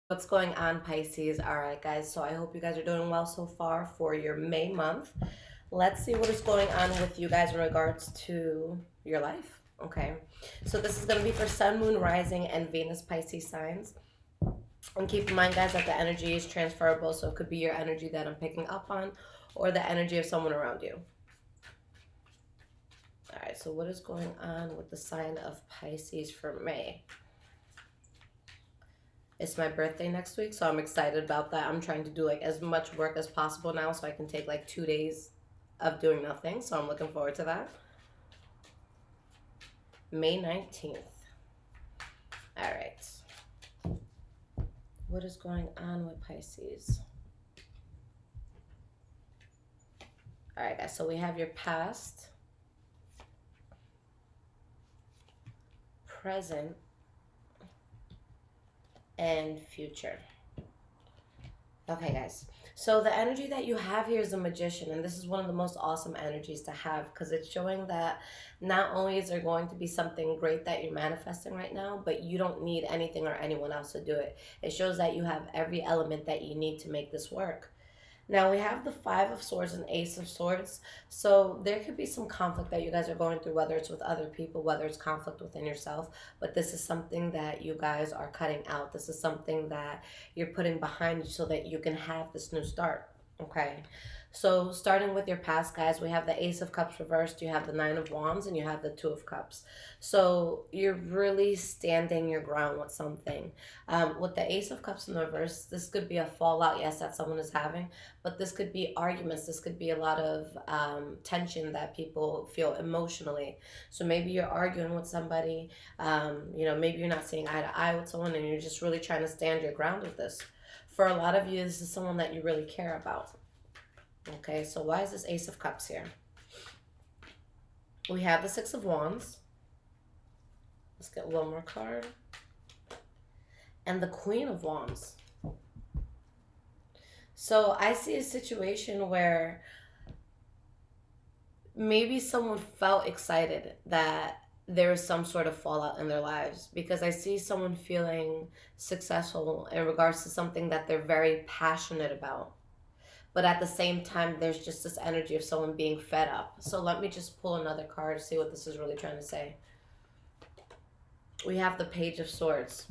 What's going on, Pisces? All right, guys. So I hope you guys are doing well so far for your May month. Let's see what is going on with you guys in regards to your life. Okay. So this is going to be for Sun, Moon, Rising, and Venus Pisces signs. And keep in mind, guys, that the energy is transferable. So it could be your energy that I'm picking up on or the energy of someone around you. All right. So what is going on with the sign of Pisces for May? It's my birthday next week, so I'm excited about that. I'm trying to do like as much work as possible now so I can take like 2 days of doing nothing. So I'm looking forward to that. May 19th. All right. What is going on with Pisces? All right, guys. So we have your past, present, and future. Okay, guys. So the energy that you have here is a magician, and this is one of the most awesome energies to have because it's showing that not only is there going to be something great that you're manifesting right now, but you don't need anything or anyone else to do it. It shows that you have every element that you need to make this work. Now we have the Five of Swords and Ace of Swords. So there could be some conflict that you guys are going through, whether it's with other people, whether it's conflict within yourself. But this is something that you guys are cutting out. This is something that you're putting behind you so that you can have this new start. Okay. So starting with your past, guys, we have the Ace of Cups reversed, you have the Nine of Wands, and you have the Two of Cups. So you're really standing your ground with something. With the Ace of Cups in the reverse, this could be a fallout, yes, that someone is having, but this could be arguments. This could be a lot of tension that people feel emotionally. So maybe you're arguing with somebody, maybe you're not seeing eye to eye with someone and you're just really trying to stand your ground with this. For a lot of you, this is someone that you really care about. Okay, so why is this Ace of Cups here? We have the Six of Wands. Let's get one more card. And the Queen of Wands. So I see a situation where maybe someone felt excited that there is some sort of fallout in their lives because I see someone feeling successful in regards to something that they're very passionate about. But at the same time, there's just this energy of someone being fed up. So let me just pull another card to see what this is really trying to say. We have the Page of Swords.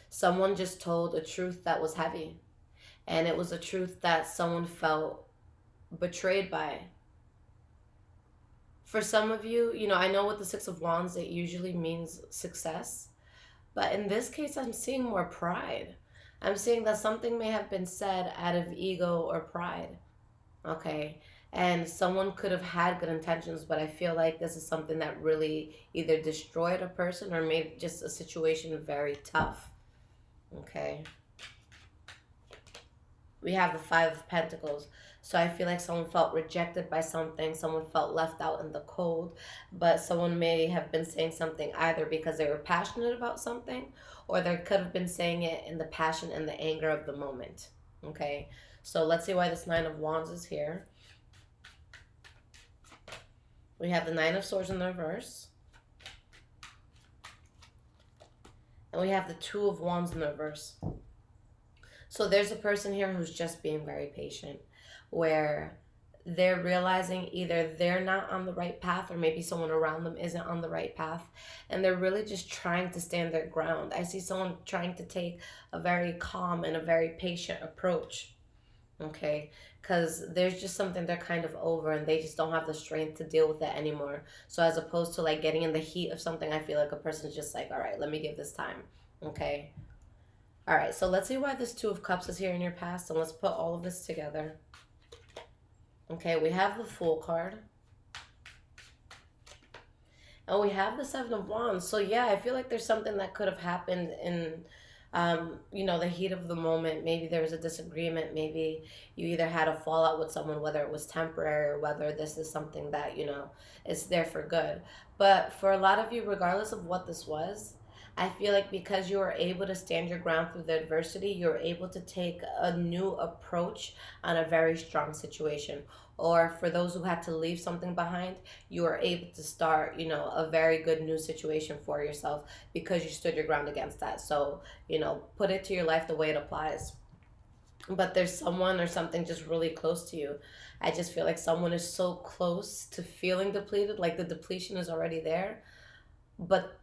Someone just told a truth that was heavy. And it was a truth that someone felt betrayed by. For some of you, I know with the Six of Wands, it usually means success. But in this case, I'm seeing more pride. I'm seeing that something may have been said out of ego or pride. Okay. And someone could have had good intentions, but I feel like this is something that really either destroyed a person or made just a situation very tough. Okay. We have the Five of Pentacles. So I feel like someone felt rejected by something. Someone felt left out in the cold. But someone may have been saying something either because they were passionate about something, or they could have been saying it in the passion and the anger of the moment. Okay. So let's see why this Nine of Wands is here. We have the Nine of Swords in the reverse. And we have the Two of Wands in the reverse. So there's a person here who's just being very patient, where they're realizing either they're not on the right path or maybe someone around them isn't on the right path. And they're really just trying to stand their ground. I see someone trying to take a very calm and a very patient approach. Okay, because there's just something they're kind of over and they just don't have the strength to deal with it anymore. So as opposed to like getting in the heat of something, I feel like a person's just like, all right, let me give this time. Okay. All right, so let's see why this Two of Cups is here in your past, and let's put all of this together. Okay, we have the Fool card. And we have the Seven of Wands. So yeah, I feel like there's something that could have happened in the heat of the moment. Maybe there was a disagreement. Maybe you either had a fallout with someone, whether it was temporary or whether this is something that, is there for good. But for a lot of you, regardless of what this was, I feel like because you were able to stand your ground through the adversity, you're able to take a new approach on a very strong situation. or for those who had to leave something behind, you are able to start, a very good new situation for yourself because you stood your ground against that. So, put it to your life the way it applies. But there's someone or something just really close to you. I just feel like someone is so close to feeling depleted, like the depletion is already there. But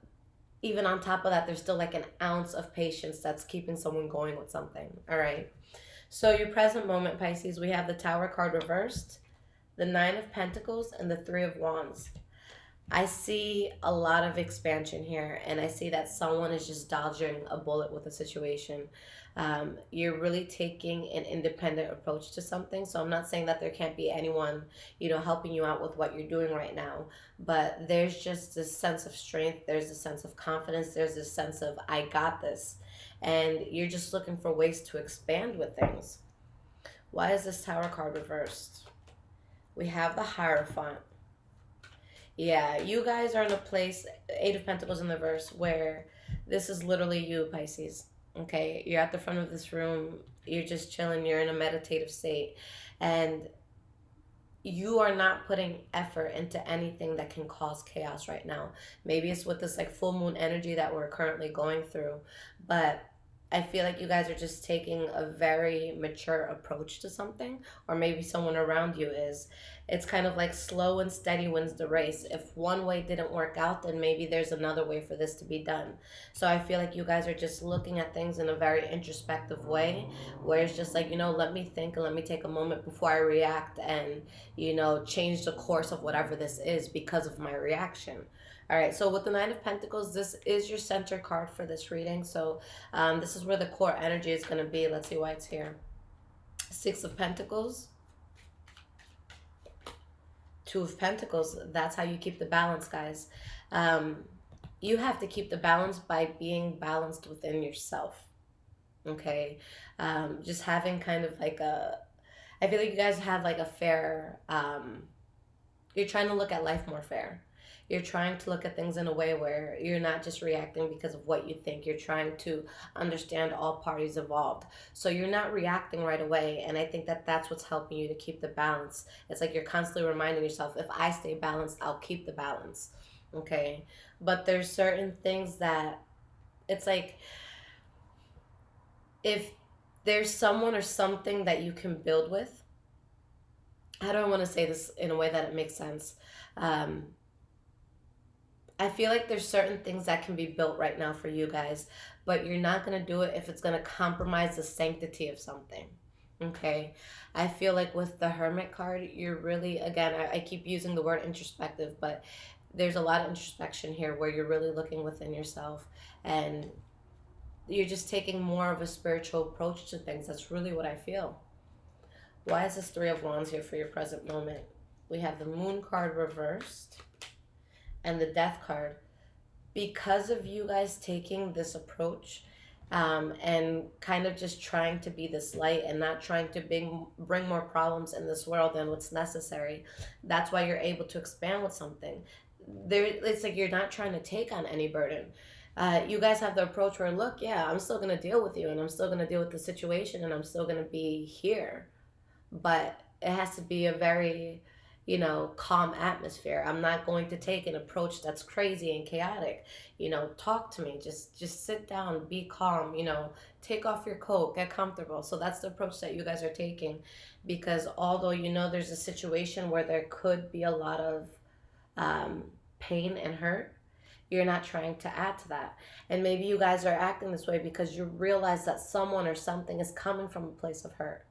even on top of that, there's still like an ounce of patience that's keeping someone going with something. All right. So, your present moment, Pisces, we have the Tower card reversed, the Nine of Pentacles, and the Three of Wands. I see a lot of expansion here, and I see that someone is just dodging a bullet with a situation. You're really taking an independent approach to something. So I'm not saying that there can't be anyone, helping you out with what you're doing right now, but there's just this sense of strength. There's a sense of confidence. There's this sense of, I got this. And you're just looking for ways to expand with things. Why is this Tower card reversed? We have the Hierophant. Yeah, you guys are in a place, Eight of Pentacles in the verse, where this is literally you, Pisces. Okay, you're at the front of this room, you're just chilling, you're in a meditative state, and you are not putting effort into anything that can cause chaos right now. Maybe it's with this like full moon energy that we're currently going through, but I feel like you guys are just taking a very mature approach to something, or maybe someone around you is. It's kind of like slow and steady wins the race. If one way didn't work out, then maybe there's another way for this to be done. So I feel like you guys are just looking at things in a very introspective way, where it's just like, let me think and let me take a moment before I react and, change the course of whatever this is because of my reaction. All right, so with the Nine of Pentacles, this is your center card for this reading. So this is where the core energy is going to be. Let's see why it's here. Six of Pentacles. Two of Pentacles. That's how you keep the balance, guys. You have to keep the balance by being balanced within yourself. Okay? Just having kind of like I feel like you guys have like a fair, you're trying to look at life more fair. You're trying to look at things in a way where you're not just reacting because of what you think. You're trying to understand all parties involved. So you're not reacting right away. And I think that that's what's helping you to keep the balance. It's like you're constantly reminding yourself, if I stay balanced, I'll keep the balance. Okay? But there's certain things that it's like, if there's someone or something that you can build with, how do I want to say this in a way that it makes sense? I feel like there's certain things that can be built right now for you guys, but you're not going to do it if it's going to compromise the sanctity of something. Okay? I feel like with the Hermit card, you're really, again, I keep using the word introspective, but there's a lot of introspection here where you're really looking within yourself and you're just taking more of a spiritual approach to things. That's really what I feel. Why is this Three of Wands here for your present moment? We have the Moon card reversed and the Death card. Because of you guys taking this approach and kind of just trying to be this light and not trying to bring more problems in this world than what's necessary, that's why you're able to expand with something. It's like you're not trying to take on any burden. You guys have the approach where, look, yeah, I'm still going to deal with you and I'm still going to deal with the situation and I'm still going to be here. But it has to be a very, calm atmosphere. I'm not going to take an approach that's crazy and chaotic. Talk to me. Just sit down, be calm, take off your coat, get comfortable. So that's the approach that you guys are taking, because although, there's a situation where there could be a lot of pain and hurt, you're not trying to add to that. And maybe you guys are acting this way because you realize that someone or something is coming from a place of hurt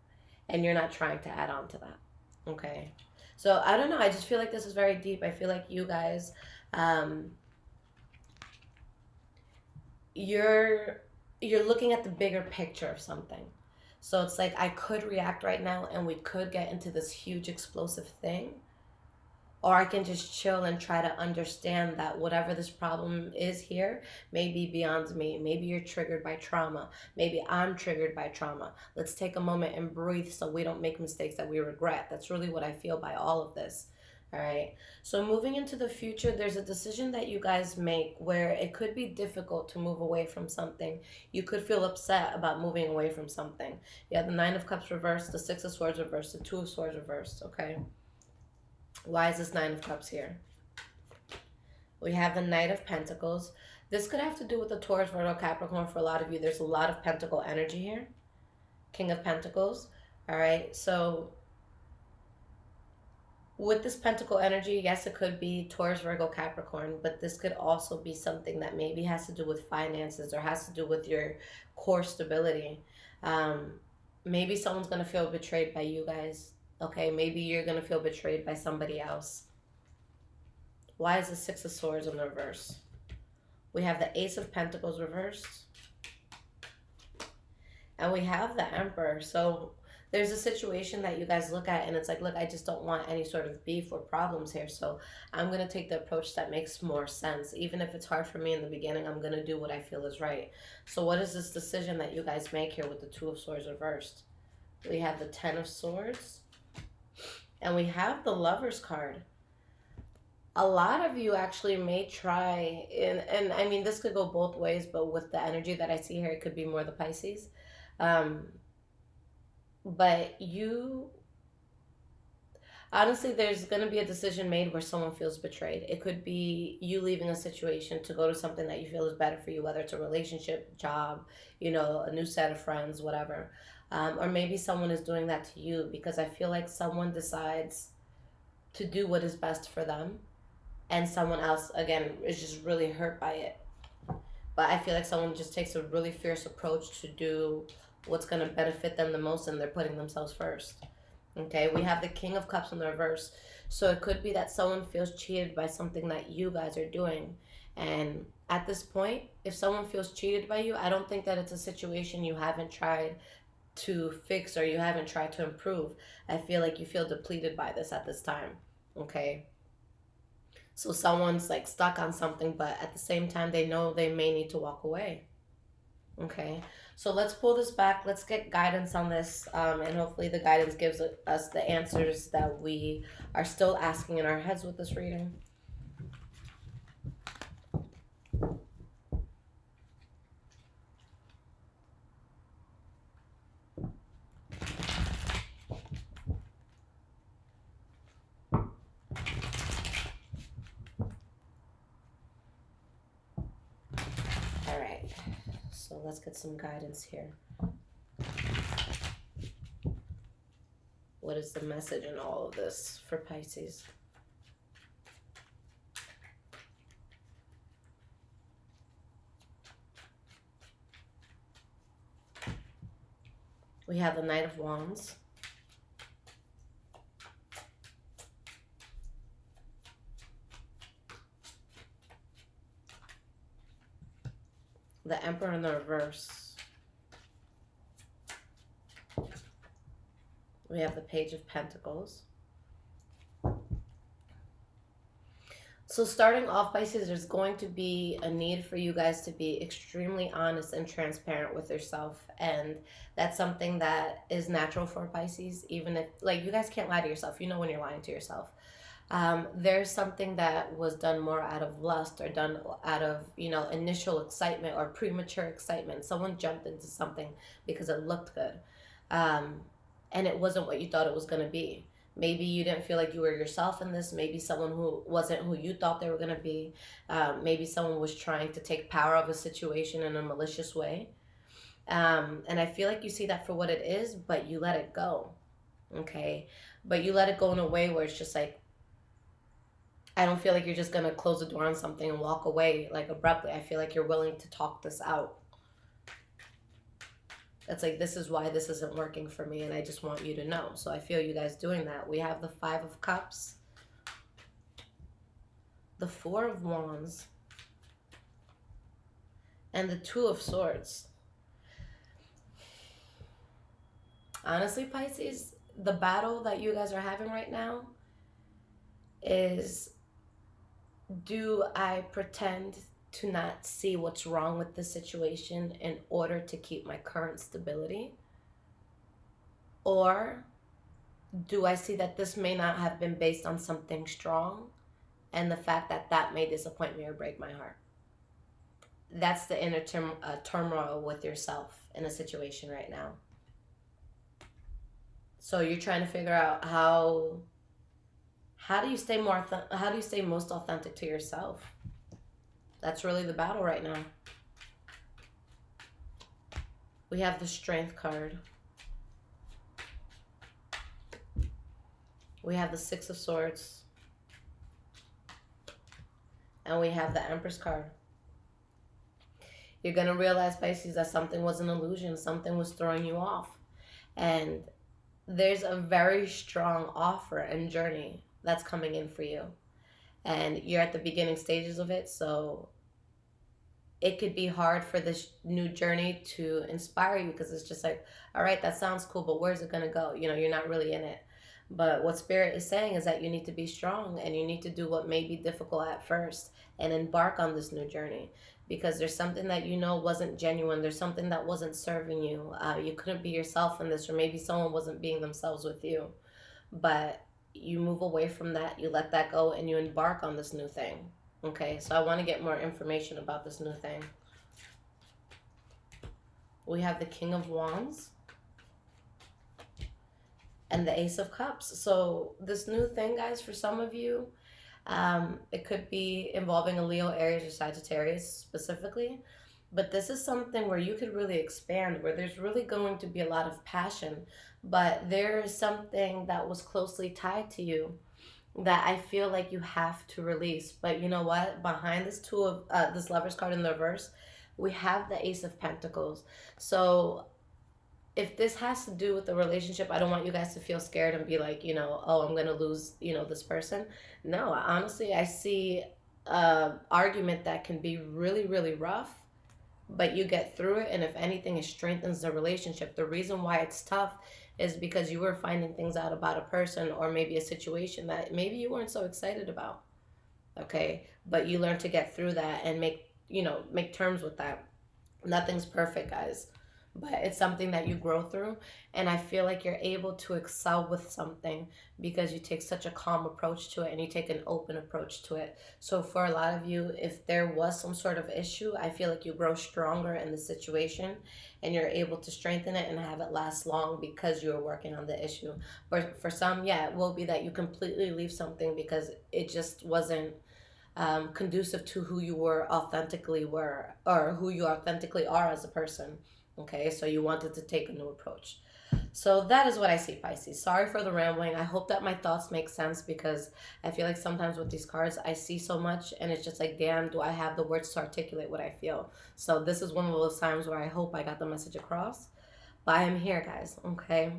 and you're not trying to add on to that. Okay? So I don't know. I just feel like this is very deep. I feel like you guys, you're looking at the bigger picture of something. So it's like I could react right now and we could get into this huge explosive thing. Or I can just chill and try to understand that whatever this problem is here may be beyond me. Maybe you're triggered by trauma. Maybe I'm triggered by trauma. Let's take a moment and breathe so we don't make mistakes that we regret. That's really what I feel by all of this. All right. So moving into the future, there's a decision that you guys make where it could be difficult to move away from something. You could feel upset about moving away from something. Yeah, the Nine of Cups reversed, the Six of Swords reversed, the Two of Swords reversed. Okay. Why is this Nine of Cups here? We have the Knight of Pentacles. This could have to do with the Taurus, Virgo, Capricorn for a lot of you. There's a lot of Pentacle energy here. King of Pentacles. All right, so with this Pentacle energy, yes, it could be Taurus, Virgo, Capricorn, but this could also be something that maybe has to do with finances or has to do with your core stability. Maybe someone's going to feel betrayed by you guys. Okay, maybe you're going to feel betrayed by somebody else. Why is the Six of Swords in the reverse? We have the Ace of Pentacles reversed. And we have the Emperor. So there's a situation that you guys look at and it's like, look, I just don't want any sort of beef or problems here. So I'm going to take the approach that makes more sense. Even if it's hard for me in the beginning, I'm going to do what I feel is right. So what is this decision that you guys make here with the Two of Swords reversed? We have the Ten of Swords. And we have the Lover's card. A lot of you actually may try, and I mean, this could go both ways, but with the energy that I see here, it could be more the Pisces. But you, honestly, there's going to be a decision made where someone feels betrayed. It could be you leaving a situation to go to something that you feel is better for you, whether it's a relationship, job, you know, a new set of friends, whatever. Or maybe someone is doing that to you because I feel like someone decides to do what is best for them. And someone else, again, is just really hurt by it. But I feel like someone just takes a really fierce approach to do what's going to benefit them the most, and they're putting themselves first. Okay, we have the King of Cups in the reverse. So it could be that someone feels cheated by something that you guys are doing. And at this point, if someone feels cheated by you, I don't think that it's a situation you haven't tried to fix or you haven't tried to improve. I feel like you feel depleted by this at this time. Okay. So someone's like stuck on something, but at the same time, they know they may need to walk away. Okay, so let's pull this back. Let's get guidance on this, and hopefully the guidance gives us the answers that we are still asking in our heads with this reading. So let's get some guidance here. What is the message in all of this for Pisces? We have the Knight of Wands. The Emperor in the reverse. We have the Page of Pentacles. So starting off, Pisces, there's going to be a need for you guys to be extremely honest and transparent with yourself. And that's something that is natural for Pisces, even if, like, you guys can't lie to yourself. You know when you're lying to yourself. There's something that was done more out of lust or done out of, you know, initial excitement or premature excitement. Someone jumped into something because it looked good. And it wasn't what you thought it was going to be. Maybe you didn't feel like you were yourself in this. Maybe someone who wasn't who you thought they were going to be. Maybe someone was trying to take power of a situation in a malicious way. And I feel like you see that for what it is, but you let it go. Okay? But you let it go in a way where it's just like, I don't feel like you're just going to close the door on something and walk away like abruptly. I feel like you're willing to talk this out. It's like, this is why this isn't working for me, and I just want you to know. So I feel you guys doing that. We have the Five of Cups, the Four of Wands, and the Two of Swords. Honestly, Pisces, the battle that you guys are having right now is, do I pretend to not see what's wrong with the situation in order to keep my current stability? Or do I see that this may not have been based on something strong, and the fact that that may disappoint me or break my heart? That's the inner turmoil with yourself in a situation right now. So you're trying to figure out how How do you stay how do you stay most authentic to yourself? That's really the battle right now. We have the Strength card. We have the Six of Swords. And we have the Empress card. You're going to realize, Pisces, that something was an illusion. Something was throwing you off. And there's a very strong offer and journey that's coming in for you. And you're at the beginning stages of it. So it could be hard for this new journey to inspire you, because it's just like, all right, that sounds cool, but where's it going to go? You know, you're not really in it. But what Spirit is saying is that you need to be strong, and you need to do what may be difficult at first and embark on this new journey, because there's something that you know wasn't genuine. There's something that wasn't serving you. You couldn't be yourself in this, or maybe someone wasn't being themselves with you. But you move away from that, you let that go, and you embark on this new thing. Okay, so I want to get more information about this new thing. We have the King of Wands and the Ace of Cups. So this new thing, guys, for some of you, it could be involving a Leo, Aries, or Sagittarius specifically. But this is something where you could really expand, where there's really going to be a lot of passion. But there is something that was closely tied to you that I feel like you have to release. But you know what? Behind this this Lover's card in the reverse, we have the Ace of Pentacles. So if this has to do with the relationship, I don't want you guys to feel scared and be like, you know, oh, I'm going to lose, you know, this person. No, honestly, I see an argument that can be really, really rough, but you get through it. And if anything, it strengthens the relationship. The reason why it's tough is because you were finding things out about a person, or maybe a situation that maybe you weren't so excited about. Okay. But you learn to get through that and make terms with that. Nothing's perfect, guys, but it's something that you grow through. And I feel like you're able to excel with something because you take such a calm approach to it, and you take an open approach to it. So for a lot of you, if there was some sort of issue, I feel like you grow stronger in the situation, and you're able to strengthen it and have it last long because you were working on the issue. Or for some, yeah, it will be that you completely leave something because it just wasn't conducive to who you authentically were, or who you authentically are as a person. Okay, so you wanted to take a new approach. So that is what I see, Pisces. Sorry for the rambling. I hope that my thoughts make sense, because I feel like sometimes with these cards, I see so much, and it's just like, damn, do I have the words to articulate what I feel? So this is one of those times where I hope I got the message across. But I am here, guys, okay?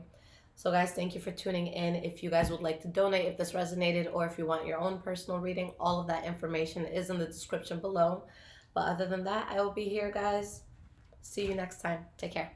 So guys, thank you for tuning in. If you guys would like to donate, if this resonated, or if you want your own personal reading, all of that information is in the description below. But other than that, I will be here, guys. See you next time. Take care.